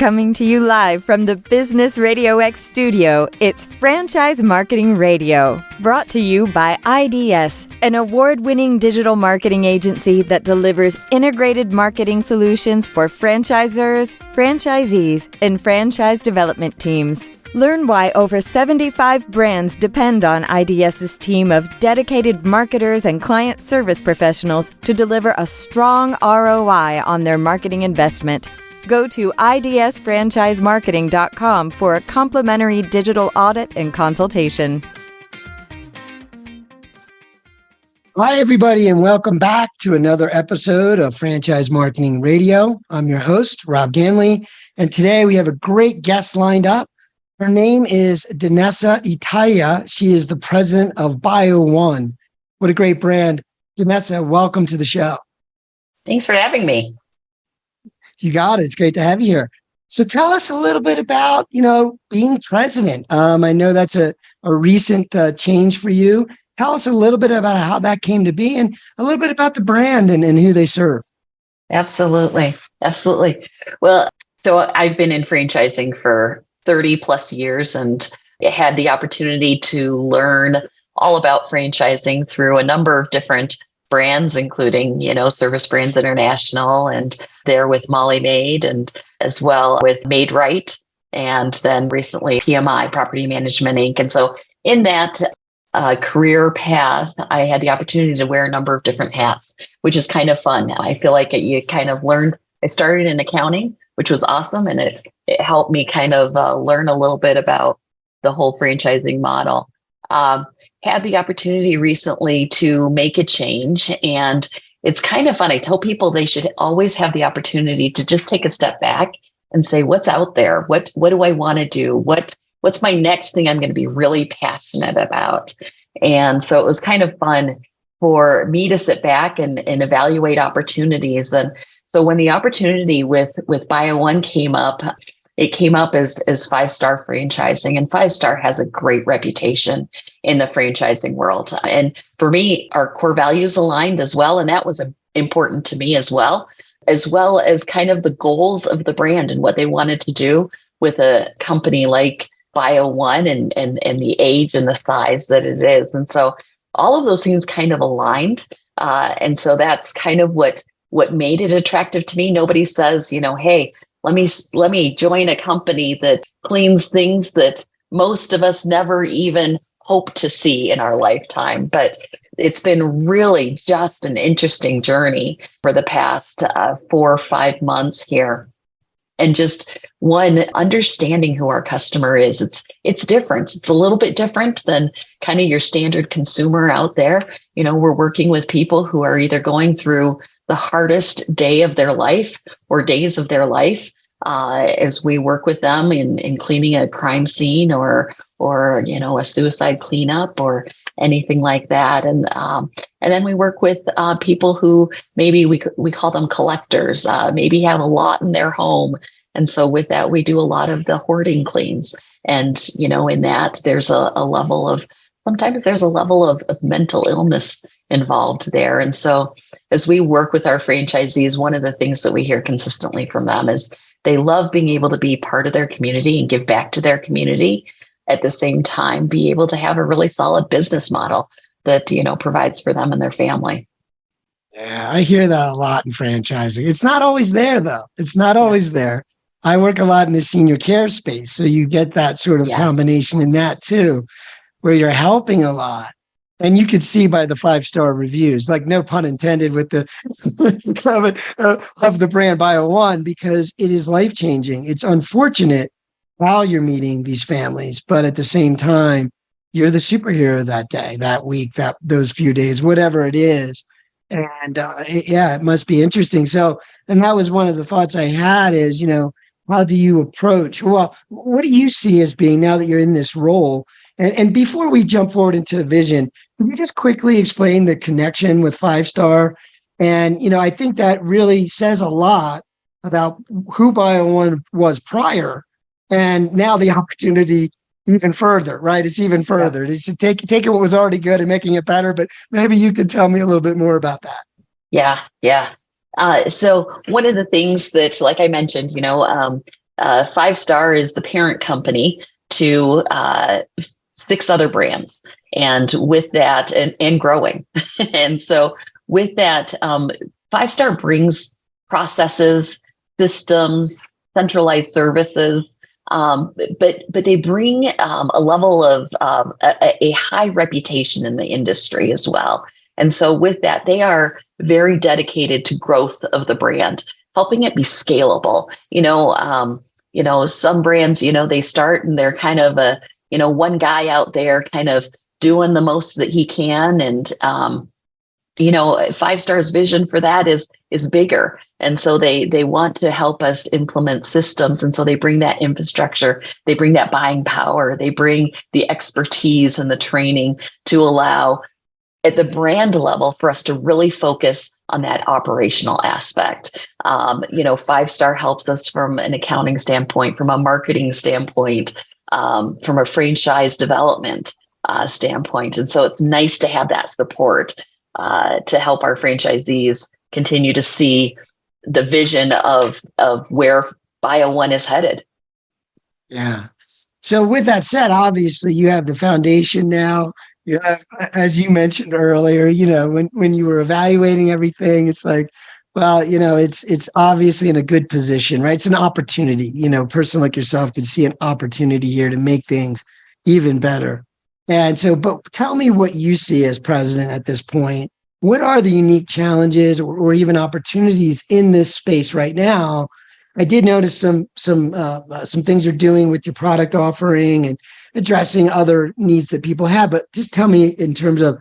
Coming to you live from the Business RadioX studio, it's Franchise Marketing Radio, brought to you by IDS, an award-winning digital marketing agency that delivers integrated marketing solutions for franchisors, franchisees, and franchise development teams. Learn why over 75 brands depend on IDS's team of dedicated marketers and client service professionals to deliver a strong ROI on their marketing investment. Go to idsfranchisemarketing.com for a complimentary digital audit and consultation. Hi, everybody, and welcome back to another episode of Franchise Marketing Radio. I'm your host, Rob Ganley, and today we have a great guest lined up. Her name is Danessa Itaya. She is the president of Bio1. What a great brand. Danessa, welcome to the show. Thanks for having me. You got it. It's great to have you here. So tell us a little bit about, being president. I know that's a recent change for you. Tell us a little bit about how that came to be and a little bit about the brand and who they serve. Absolutely. Well, so I've been in franchising for 30 plus years and had the opportunity to learn all about franchising through a number of different brands, including, Service Brands International and there with Molly Maid and as well with Maid Right. And then recently PMI, Property Management Inc. And so in that career path, I had the opportunity to wear a number of different hats, which is kind of fun. I feel like you kind of learned. I started in accounting, which was awesome. And it helped me kind of learn a little bit about the whole franchising model. Had the opportunity recently to make a change. And it's kind of fun. I tell people they should always have the opportunity to just take a step back and say, what's out there? What do I want to do? What's my next thing I'm going to be really passionate about? And so it was kind of fun for me to sit back and evaluate opportunities. And so when the opportunity with Bio1 came up, it came up as 5-star franchising, and 5-star has a great reputation in the franchising world. And for me, our core values aligned as well. And that was important to me as well as kind of the goals of the brand and what they wanted to do with a company like Bio1 and the age and the size that it is. And so all of those things kind of aligned. And so that's kind of what made it attractive to me. Nobody says, hey, let me join a company that cleans things that most of us never even hope to see in our lifetime. But it's been really just an interesting journey for the past 4 or 5 months here. And just one, understanding who our customer is. It's different. It's a little bit different than kind of your standard consumer out there. We're working with people who are either going through the hardest day of their life or days of their life as we work with them in cleaning a crime scene or a suicide cleanup or anything like that. And then we work with people who maybe we call them collectors, maybe have a lot in their home. And so with that, we do a lot of the hoarding cleans. And, in that there's sometimes there's a level of mental illness involved there. And so as we work with our franchisees, one of the things that we hear consistently from them is they love being able to be part of their community and give back to their community. At the same time, be able to have a really solid business model that, provides for them and their family. Yeah, I hear that a lot in franchising. It's not always there, though. It's not always there. I work a lot in the senior care space, so you get that sort of combination in that too, where you're helping a lot. And you could see by the 5-star reviews, like no pun intended with the of the brand Bio1, because it is life-changing. It's unfortunate while you're meeting these families, but at the same time, you're the superhero that day, that week, those few days, whatever it is. And it must be interesting. So, and that was one of the thoughts I had is, how do you approach? Well, what do you see as being, now that you're in this role? And before we jump forward into the vision, can you just quickly explain the connection with 5-star? And, I think that really says a lot about who Bio1 was prior, and now the opportunity even further, right? It's even further. It's to taking what was already good and making it better. But maybe you could tell me a little bit more about that. Yeah. So one of the things that, like I mentioned, Five Star is the parent company to 6 other brands. And with that, and growing. And so with that, Five Star brings processes, systems, centralized services, but they bring a level of a high reputation in the industry as well. And so with that, they are very dedicated to growth of the brand, helping it be scalable. Some brands, they start and they're kind of one guy out there kind of doing the most that he can. And, Five Star's vision for that is bigger. And so they want to help us implement systems. And so they bring that infrastructure, they bring that buying power, they bring the expertise and the training to allow at the brand level for us to really focus on that operational aspect. Five Star helps us from an accounting standpoint, from a marketing standpoint, from a franchise development standpoint. And so it's nice to have that support to help our franchisees continue to see the vision of where Bio1 is headed. Yeah. So with that said, obviously you have the foundation now. You have, as you mentioned earlier, when you were evaluating everything, it's like, well, it's obviously in a good position, right? It's an opportunity. A person like yourself could see an opportunity here to make things even better. And so, but tell me what you see as president at this point. What are the unique challenges or even opportunities in this space right now? I did notice some things you're doing with your product offering and addressing other needs that people have. But just tell me in terms of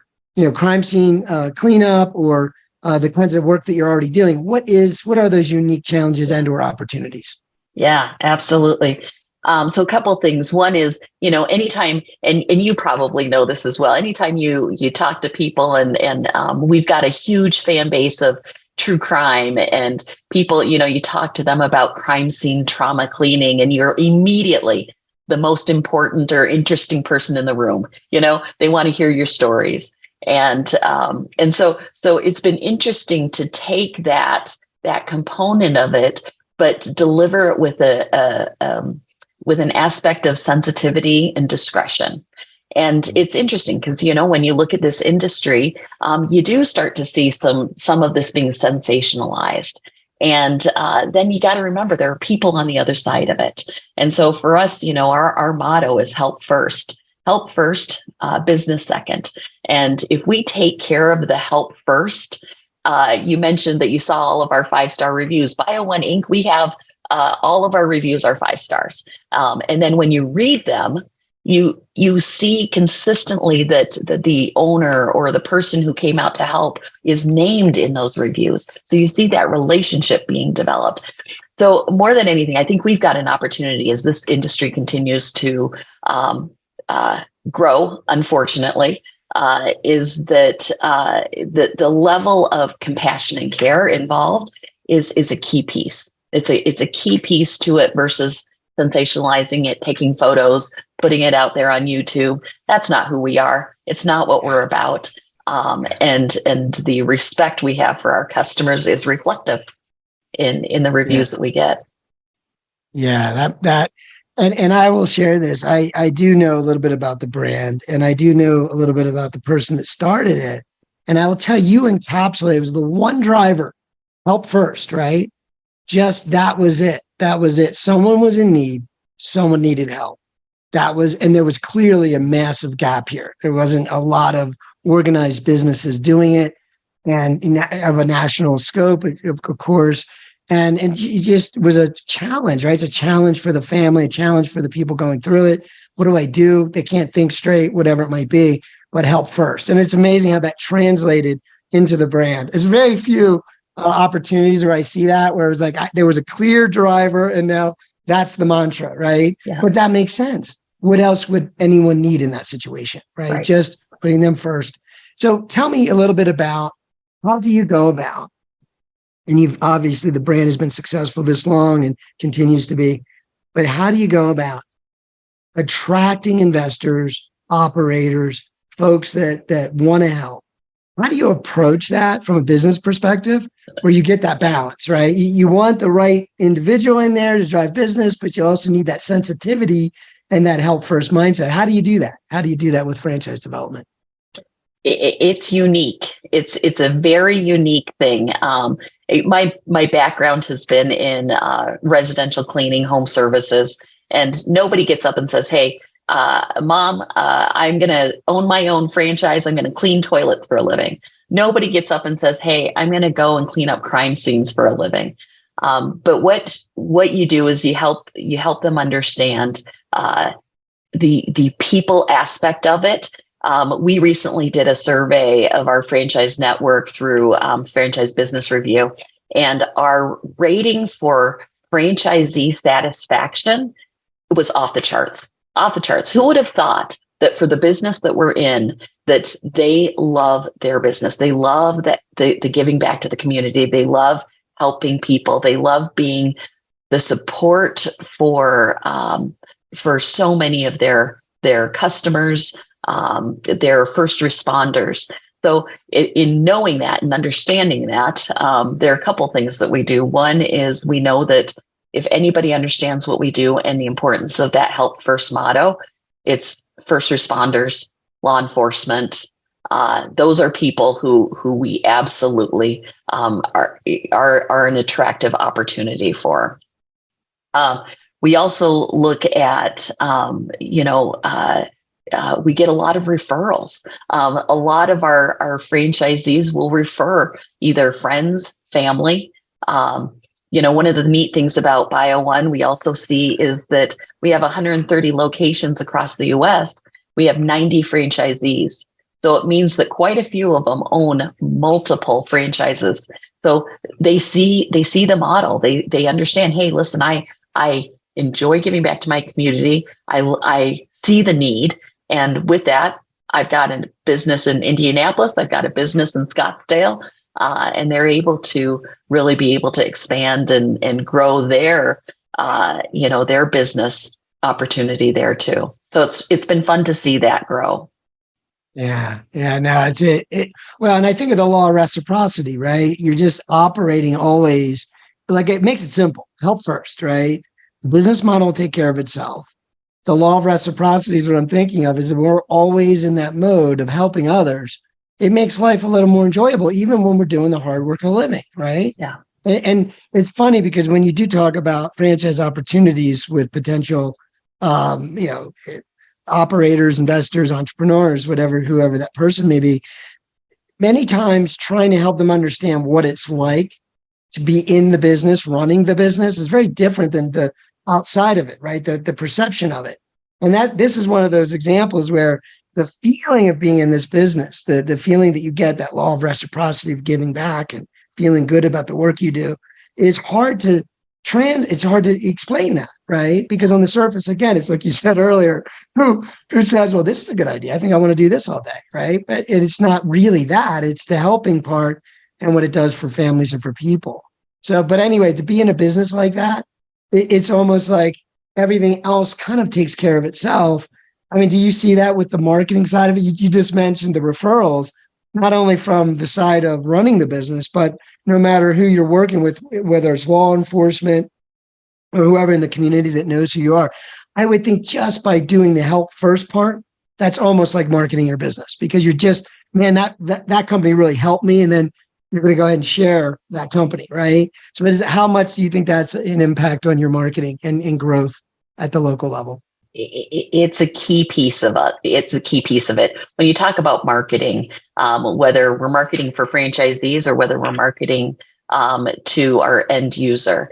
crime scene cleanup or the kinds of work that you're already doing. What are those unique challenges and/or opportunities? Yeah, absolutely. So a couple of things. One is, anytime, and you probably know this as well, anytime you talk to people and we've got a huge fan base of true crime and people, you talk to them about crime scene trauma cleaning and you're immediately the most important or interesting person in the room. They want to hear your stories. And so it's been interesting to take that component of it, but deliver it with with an aspect of sensitivity and discretion. And it's interesting because, when you look at this industry, you do start to see some of this being sensationalized. And then you got to remember there are people on the other side of it. And so for us, our motto is help first, business second. And if we take care of the help first, you mentioned that you saw all of our 5-star reviews. Bio1 Inc., we have all of our reviews are 5 stars. And then when you read them, you see consistently that the owner or the person who came out to help is named in those reviews. So you see that relationship being developed. So more than anything, I think we've got an opportunity as this industry continues to grow, unfortunately, is that the level of compassion and care involved is a key piece. It's a key piece to it versus sensationalizing it, taking photos, putting it out there on YouTube. That's not who we are. It's not what we're about. And the respect we have for our customers is reflective in the reviews that we get. Yeah, and I will share this. I do know a little bit about the brand, and I do know a little bit about the person that started it. And I will tell you, encapsulate, it was the one driver, help first, right? Just that was it. That was it. Someone was in need. Someone needed help. And there was clearly a massive gap here. There wasn't a lot of organized businesses doing it and of a national scope, of course. And it just was a challenge, right? It's a challenge for the family, a challenge for the people going through it. What do I do? They can't think straight, whatever it might be, but help first. And it's amazing how that translated into the brand. There's very few opportunities where I see that, where it was like there was a clear driver and now that's the mantra, right? Yeah. But that makes sense. What else would anyone need in that situation, right? Just putting them first. So tell me a little bit about how do you go about, and you've obviously the brand has been successful this long and continues to be, but how do you go about attracting investors, operators, folks that want to help How do you approach that from a business perspective where you get that balance, right? You want the right individual in there to drive business, but you also need that sensitivity and that help first mindset. How do you do that? How do you do that with franchise development? It's unique. It's a very unique thing. My background has been in residential cleaning, home services, and nobody gets up and says, "Hey, Mom, I'm going to own my own franchise. I'm going to clean toilets for a living." Nobody gets up and says, "Hey, I'm going to go and clean up crime scenes for a living." But what you do is you help them understand the people aspect of it. We recently did a survey of our franchise network through Franchise Business Review, and our rating for franchisee satisfaction was off the charts. Off the charts. Who would have thought that for the business that we're in, that they love their business? They love that the giving back to the community. They love helping people. They love being the support for so many of their customers, their first responders. So in knowing that and understanding that, there are a couple things that we do. One is we know that if anybody understands what we do and the importance of that help first motto, it's first responders, law enforcement. Those are people who we absolutely are an attractive opportunity for. We also look at, we get a lot of referrals. A lot of our franchisees will refer either friends, family. One of the neat things about Bio1 we also see is that we have 130 locations across the US. We have 90 franchisees. So it means that quite a few of them own multiple franchises. So they see the model. They understand, hey, listen, I enjoy giving back to my community. I see the need. And with that, I've got a business in Indianapolis. I've got a business in Scottsdale. And they're able to really be able to expand and grow their business opportunity there too. So it's been fun to see that grow. Yeah. No, it's it. Well, and I think of the law of reciprocity, right? You're just operating always like it makes it simple. Help first, right? The business model will take care of itself. The law of reciprocity is what I'm thinking of, is that we're always in that mode of helping others. It makes life a little more enjoyable, even when we're doing the hard work of living, right? Yeah. And it's funny because when you do talk about franchise opportunities with potential, operators, investors, entrepreneurs, whoever that person may be, many times trying to help them understand what it's like to be in the business, running the business is very different than the outside of it, right? The perception of it. And this is one of those examples where the feeling of being in this business, the feeling that you get, that law of reciprocity of giving back and feeling good about the work you do, is hard to it's hard to explain that, right? Because on the surface, again, it's like you said earlier, who says, well, this is a good idea. I think I want to do this all day, right? But it's not really that. It's the helping part and what it does for families and for people. So, but anyway, to be in a business like that, it's almost like everything else kind of takes care of itself. I mean, do you see that with the marketing side of it? You just mentioned the referrals, not only from the side of running the business, but no matter who you're working with, whether it's law enforcement or whoever in the community that knows who you are. I would think just by doing the help first part, that's almost like marketing your business, because you're just, man, that company really helped me. And then you're going to go ahead and share that company, right? So how much do you think that's an impact on your marketing and growth at the local level? It's a key piece of it. It's a key piece of it. When you talk about marketing, whether we're marketing for franchisees or whether we're marketing to our end user,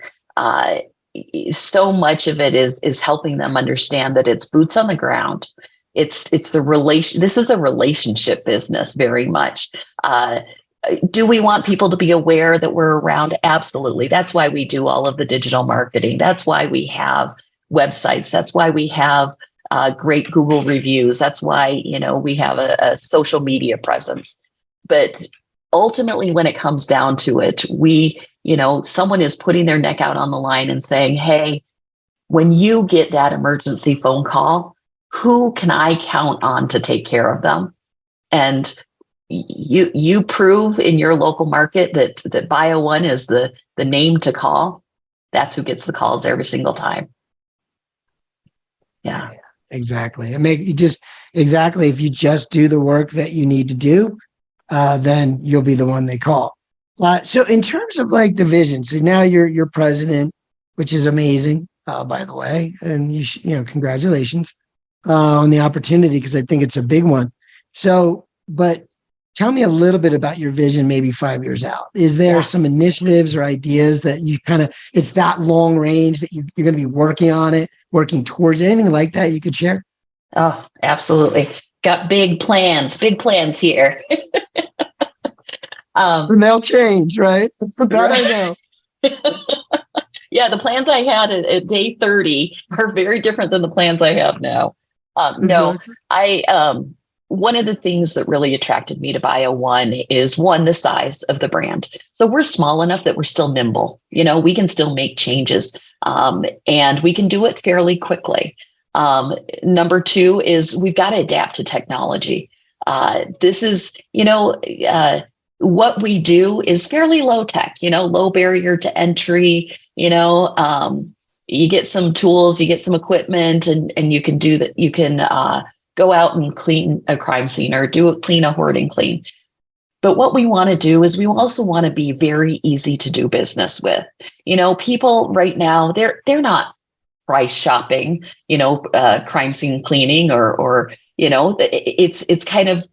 so much of it is helping them understand that it's boots on the ground. It's the relation. This is a relationship business very much. Do we want people to be aware that we're around? Absolutely. That's why we do all of the digital marketing. That's why we have websites. That's why we have great Google reviews. That's why, we have a social media presence. But ultimately, when it comes down to it, someone is putting their neck out on the line and saying, hey, when you get that emergency phone call, who can I count on to take care of them? And you prove in your local market that Bio One is the name to call. That's who gets the calls every single time. Yeah, exactly. And exactly. If you just do the work that you need to do, then you'll be the one they call. So in terms of like the vision, so now you're president, which is amazing, by the way, and congratulations on the opportunity, because I think it's a big one. So, but tell me a little bit about your vision, maybe 5 years out. Is there some initiatives or ideas that you it's that long range that you're going to be working towards, anything like that you could share? Oh, absolutely. Got big plans here. And they'll change, right? That I know. Yeah, the plans I had at day 30 are very different than the plans I have now. No, one of the things that really attracted me to Bio One is the size of the brand. So we're small enough that we're still nimble. We can still make changes, and we can do it fairly quickly. Number two is we've got to adapt to technology. This is, what we do is fairly low tech, low barrier to entry. You get some tools, you get some equipment, and you can do that. You can go out and clean a crime scene or clean a hoarding clean. But what we want to do is we also want to be very easy to do business with. People right now, they're not price shopping, crime scene cleaning or it's kind of,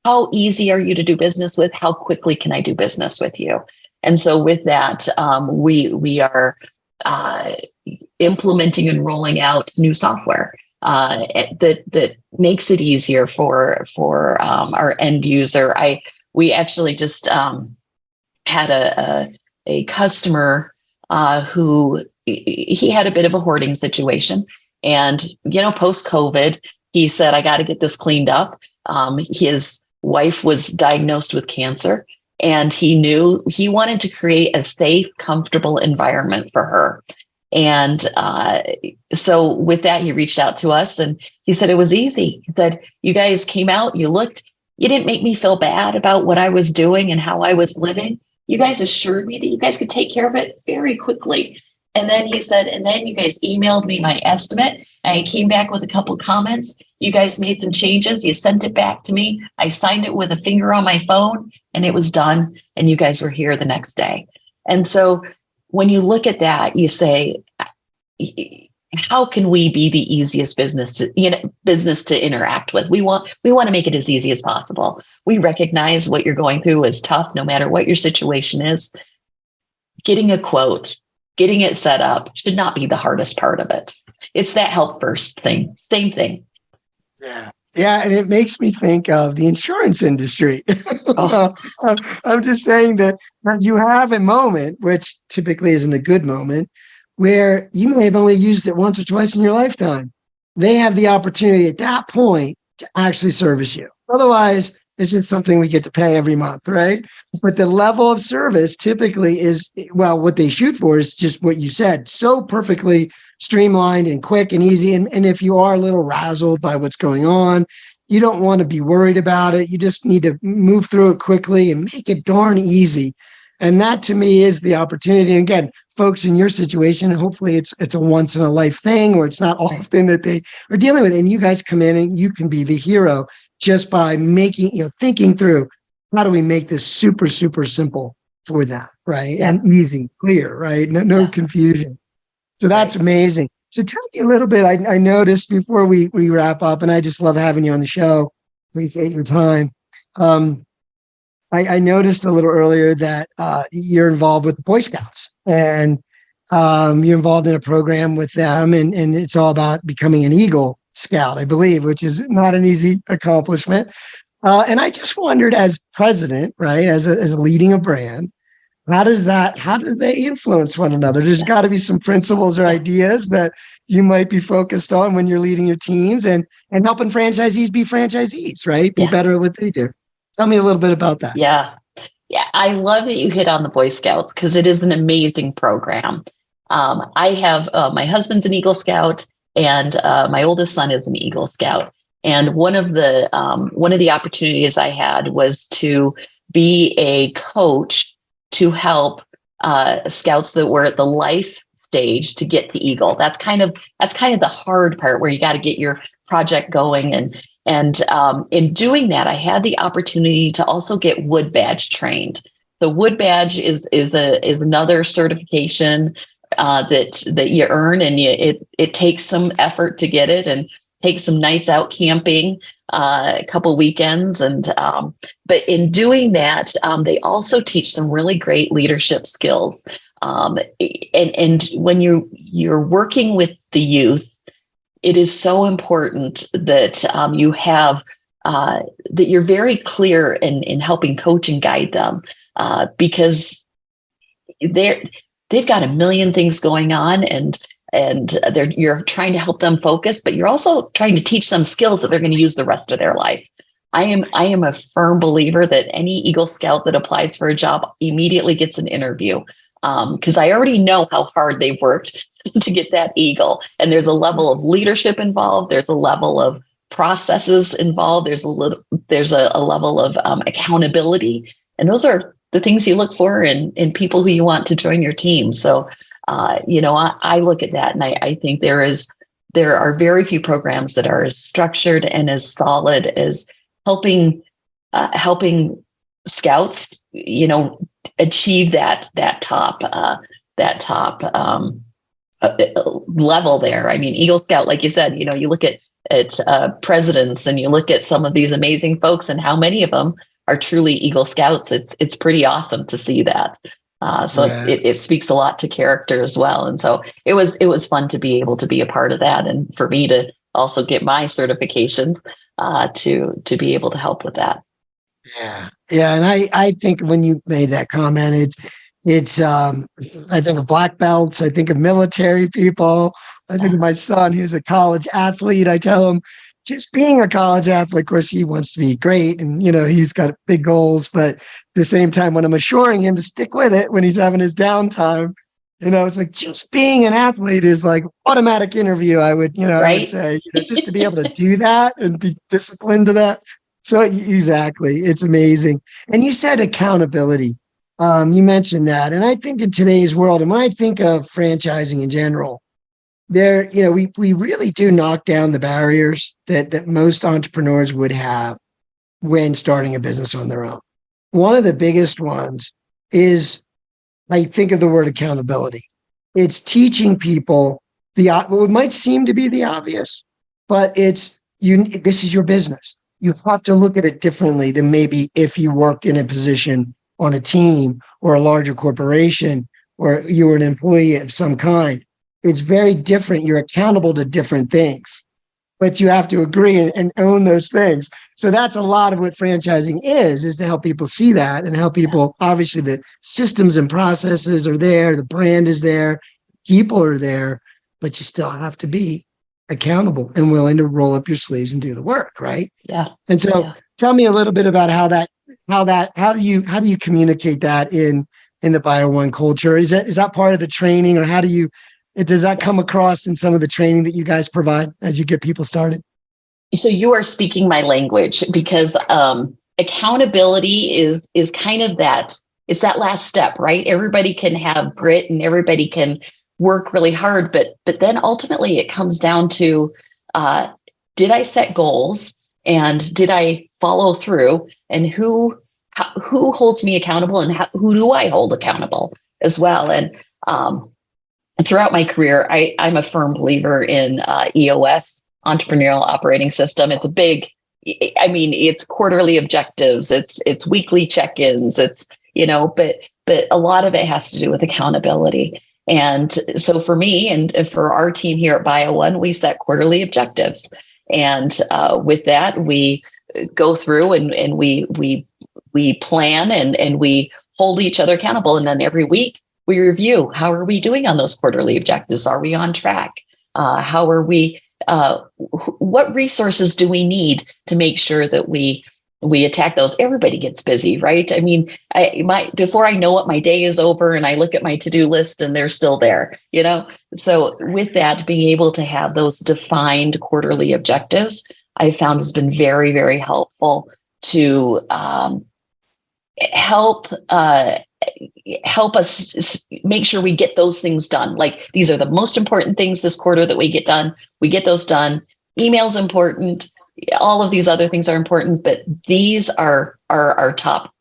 how easy are you to do business with? How quickly can I do business with you? And so with that, we are implementing and rolling out new software that makes it easier for our end user. We actually just had a customer who he had a bit of a hoarding situation, and post COVID, he said, "I got to get this cleaned up." His wife was diagnosed with cancer, and he knew he wanted to create a safe, comfortable environment for her. And so with that, he reached out to us and he said, it was easy. He said, you guys came out, you looked, you didn't make me feel bad about what I was doing and how I was living. You guys assured me that you guys could take care of it very quickly. And then he said, and then you guys emailed me my estimate. I came back with a couple comments. You guys made some changes. You sent it back to me. I signed it with a finger on my phone and it was done. And you guys were here the next day. And so when you look at that, you say, how can we be the easiest business to interact with? We want to make it as easy as possible. We recognize what you're going through is tough, no matter what your situation is. Getting a quote, getting it set up should not be the hardest part of it. It's that help first thing. Same thing. Yeah. Yeah. And it makes me think of the insurance industry. Oh. I'm just saying that you have a moment, which typically isn't a good moment, where you may have only used it once or twice in your lifetime. They have the opportunity at that point to actually service you. Otherwise, it's just something we get to pay every month, right? But the level of service typically is, well, what they shoot for is just what you said, so perfectly streamlined and quick and easy. And if you are a little razzled by what's going on, you don't want to be worried about it. You just need to move through it quickly and make it darn easy. And that to me is the opportunity. And again, folks in your situation, hopefully it's a once in a life thing, or it's not often that they are dealing with it. And you guys come in and you can be the hero just by thinking through, how do we make this super, super simple for them, right? Yeah. And easy, clear, right? No confusion. So that's amazing. So tell me a little bit. I noticed before we wrap up, and I just love having you on the show. Appreciate your time. I noticed a little earlier that you're involved with the Boy Scouts, and you're involved in a program with them, and it's all about becoming an Eagle Scout, I believe, which is not an easy accomplishment. And I just wondered, as president, right, as leading a brand, how do they influence one another? There's got to be some principles or ideas that you might be focused on when you're leading your teams and helping franchisees be franchisees, right? Be better at what they do. Tell me a little bit about that. Yeah. I love that you hit on the Boy Scouts because it is an amazing program. I have my husband's an Eagle Scout and my oldest son is an Eagle Scout. And one of the opportunities I had was to be a coach to help scouts that were at the life stage to get the Eagle. That's kind of the hard part, where you got to get your project going. And in doing that, I had the opportunity to also get Wood Badge trained. The Wood Badge is another certification that you earn, and it takes some effort to get it, and takes some nights out camping, a couple weekends, and but in doing that, they also teach some really great leadership skills. And when you're working with the youth, it is so important that you have that you're very clear in helping coach and guide them, because they've got a million things going on, and you're trying to help them focus, but you're also trying to teach them skills that they're going to use the rest of their life. I am a firm believer that any Eagle Scout that applies for a job immediately gets an interview, because I already know how hard they've worked to get that Eagle. And there's a level of leadership involved. There's a level of processes involved. There's a level of accountability. And those are the things you look for in people who you want to join your team. So, I look at that, and I think there are very few programs that are as structured and as solid as helping scouts, achieve that top level there. I mean, Eagle Scout, like you said, you look at presidents, and you look at some of these amazing folks, and how many of them are truly Eagle Scouts. It's pretty awesome to see that. It speaks a lot to character as well. And so it was fun to be able to be a part of that, and for me to also get my certifications to be able to help with that. Yeah. Yeah. And I think when you made that comment, it's I think of black belts, I think of military people, I think of my son who's a college athlete. I tell him, just being a college athlete, of course, he wants to be great, and he's got big goals. But at the same time, when I'm assuring him to stick with it when he's having his downtime, it's like just being an athlete is like automatic interview. I would, right? I would say, just to be able to do that and be disciplined to that. So exactly, it's amazing. And you said accountability. You mentioned that, and I think in today's world, and when I think of franchising in general, we really do knock down the barriers that most entrepreneurs would have when starting a business on their own. One of the biggest ones is, I think of the word accountability. It's teaching people what might seem to be the obvious, but this is your business. You have to look at it differently than maybe if you worked in a position on a team or a larger corporation, or you were an employee of some kind. It's very different. You're accountable to different things, but you have to agree and own those things. So that's a lot of what franchising is to help people see that, and help people. Obviously, the systems and processes are there. The brand is there. People are there, but you still have to be accountable and willing to roll up your sleeves and do the work. Right. Yeah. And so tell me a little bit about how do you communicate that in the Bio One culture? Is that part of the training, or does that come across in some of the training that you guys provide as you get people started? So you are speaking my language, because accountability is kind of it's that last step, right? Everybody can have grit and everybody can work really hard, but then ultimately it comes down to, did I set goals, and did I follow through, and who holds me accountable, and who do I hold accountable as well? And throughout my career, I'm a firm believer in EOS, Entrepreneurial Operating System. It's it's quarterly objectives, it's weekly check-ins, but a lot of it has to do with accountability. And so for me and for our team here at Bio One, we set quarterly objectives. And with that, we go through and we plan and we hold each other accountable. And then every week we review, how are we doing on those quarterly objectives? Are we on track? How are we? What resources do we need to make sure that we attack those? Everybody gets busy, right? I mean, before I know it, my day is over, and I look at my to-do list and they're still there, So with that, being able to have those defined quarterly objectives I found has been very, very helpful to help us make sure we get those things done. Like, these are the most important things this quarter that we get done. We get those done. Email's important. All of these other things are important, but these are our top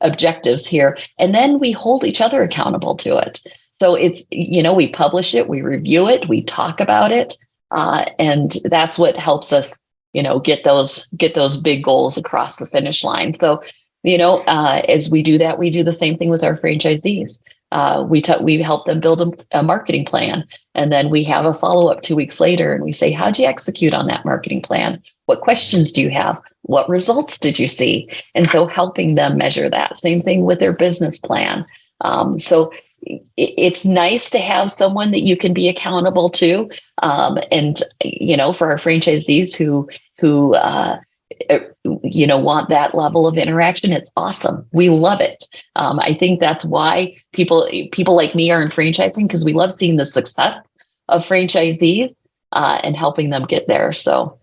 objectives here. And then we hold each other accountable to it. So it's, we publish it, we review it, we talk about it. And that's what helps us, get those big goals across the finish line. So, as we do that, we do the same thing with our franchisees. We help them build a marketing plan. And then we have a follow-up 2 weeks later and we say, how'd you execute on that marketing plan? What questions do you have? What results did you see? And so helping them measure that. Same thing with their business plan. So it's nice to have someone that you can be accountable to. And, for our franchisees who want that level of interaction, it's awesome. We love it. I think that's why people like me are in franchising, because we love seeing the success of franchisees and helping them get there. So.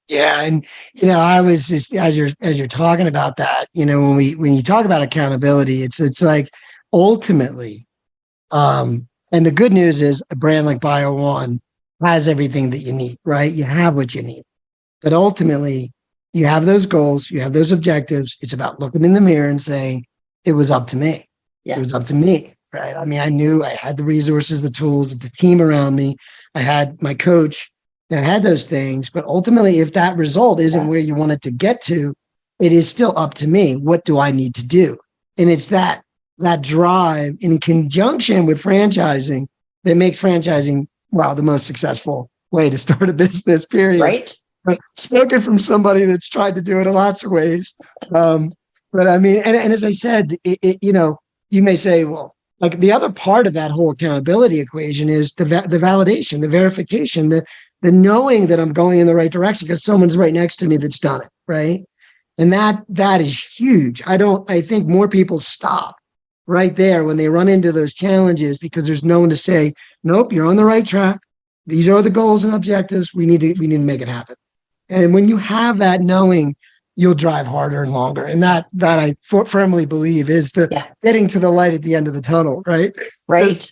Yeah. And, I was just, as you're talking about that, when you talk about accountability, it's like ultimately, and the good news is a brand like Bio One has everything that you need, right? You have what you need. But ultimately, you have those goals, you have those objectives. It's about looking in the mirror and saying, it was up to me. Yeah. It was up to me, right? I mean, I knew I had the resources, the tools, the team around me. I had my coach that had those things. But ultimately, if that result isn't where you want it to get to, it is still up to me. What do I need to do? And it's that drive in conjunction with franchising that makes franchising, the most successful way to start a business, period. Right. Spoken from somebody that's tried to do it in lots of ways. But I mean, and as I said, you may say, well, like the other part of that whole accountability equation is the validation, the verification, the knowing that I'm going in the right direction because someone's right next to me that's done it, right? And that is huge. I think more people stop right there when they run into those challenges because there's no one to say, nope, you're on the right track. These are the goals and objectives. We need to make it happen. And when you have that knowing, you'll drive harder and longer. And that I firmly believe is getting to the light at the end of the tunnel, right? Right.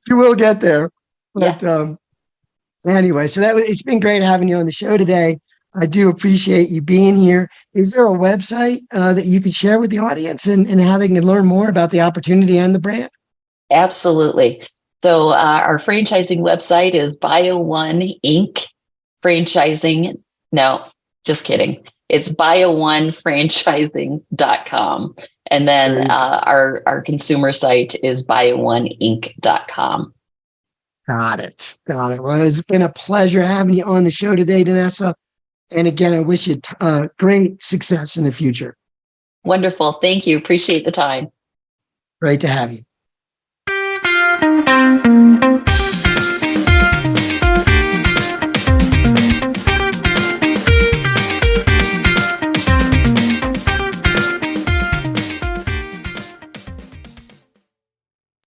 You will get there. But anyway, so it's been great having you on the show today. I do appreciate you being here. Is there a website that you could share with the audience and how they can learn more about the opportunity and the brand? Absolutely. So our franchising website is Bio One Inc. Franchising. No, just kidding. It's bio1franchising.com. And then our consumer site is bio1inc.com. Got it. Well, it's been a pleasure having you on the show today, Danessa. And again, I wish you great success in the future. Wonderful. Thank you. Appreciate the time. Great to have you.